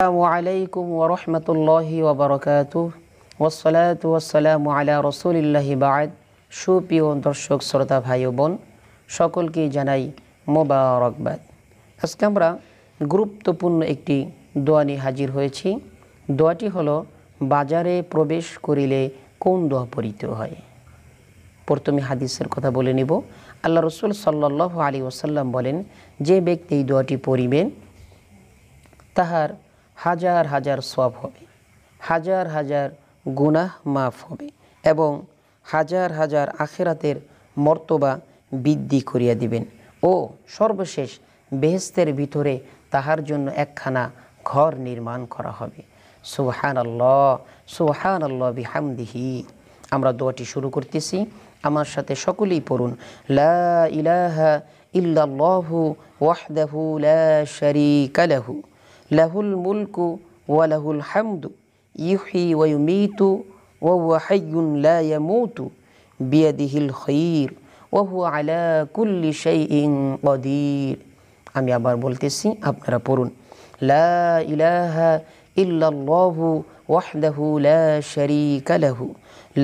আসসালামু আলাইকুম ওয়া রাহমাতুল্লাহি ওয়া বারাকাতুহু ওয়াসসালাতু ওয়াসসালামু আলা রাসূলিল্লাহি বা'দ। সুপ্রিয় দর্শক শ্রোতা ভাই ও বোন, সকলকে জানাই মোবারকবাদ। আজকে আমরা গুরুত্বপূর্ণ একটি দোয়া নিয়ে হাজির হয়েছি। দোয়াটি হলো, বাজারে প্রবেশ করিলে কোন দোয়া পড়িতে হয়। প্রথমে হাদিসের কথা বলে নিব। আল্লাহ রাসূল সাল্লাল্লাহু আলাইহি ওয়াসাল্লাম বলেন, যে ব্যক্তি এই দোয়াটি পড়িবেন তাহার হাজার হাজার সওয়াব হবে, হাজার হাজার গুনাহ মাফ হবে এবং হাজার হাজার আখিরাতের মর্তবা বৃদ্ধি করিয়া দিবেন ও সর্বশেষ বেহেশতের ভিতরে তাহার জন্য একখানা ঘর নির্মাণ করা হবে। সুবহানাল্লাহ, সুবহানাল্লাহ বিহামদিহি। আমরা দোয়াটি শুরু করতেছি, আমার সাথে সকলেই পড়ুন। লা ইলাহা ইল্লাল্লাহু ওয়াহদাহু লা শারীকা লাহু লাহুল মুলকু ওয়া লাহুল হামদু ইউহয়ি ওয়া ইউমীতু ওয়া হুয়া হাইয়্যুন লা ইয়ামুতু বিয়াদিহিল খায়র ওয়া হুয়া আলা কুল্লি শাইইন কাদির। আমি আবার বলতেছি, আপনারা পড়ুন। লা ইলাহা ইল্লাল্লাহু ওয়াহদাহু লা শারীকা লাহু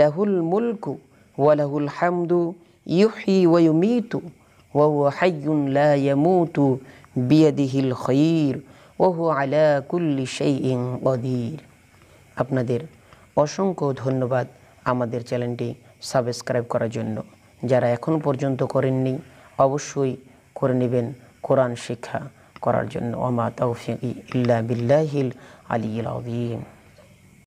লাহুল মুলকু ওয়া লাহুল হামদু ইউহয়ি ওয়া ইউমীতু ওয়া হুয়া হাইয়্যুন লা ইয়ামুতু বিয়াদিহিল খায়র ওয়া হুয়া আলা কুল্লি শাইইন কাদির। আপনাদের অসংখ্য ধন্যবাদ আমাদের চ্যানেলটি সাবস্ক্রাইব করার জন্য। যারা এখন পর্যন্ত করেননি অবশ্যই করে নেবেন কোরআন শিক্ষা করার জন্য। ওয়া মা তাওফীকি ইল্লা বিল্লাহিল আলিয়্যিল আযীম।